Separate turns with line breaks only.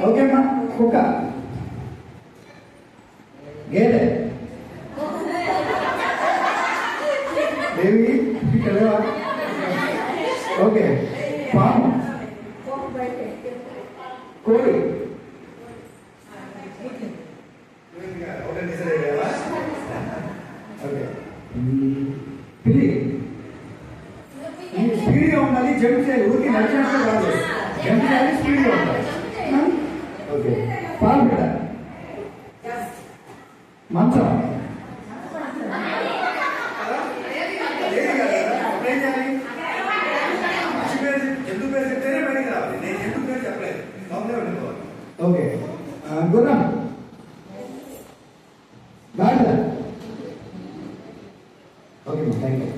Okay అమ్మా. కుక్క, గేదె, దేవి, ఓకే, పాము, కోడి, ఓకే, పిల్లి. స్పీడ్గా ఉండాలి, జంప్ చేయాలి, ఊరికి నడిచినట్టు కాదు, జంప్ చేయాలి, స్పీడ్గా ఉండాలి. ఓకే, పాలు బిడ్డ, మంచం, ఓకే, గుర్రం, గాడిద. Okay, thank you.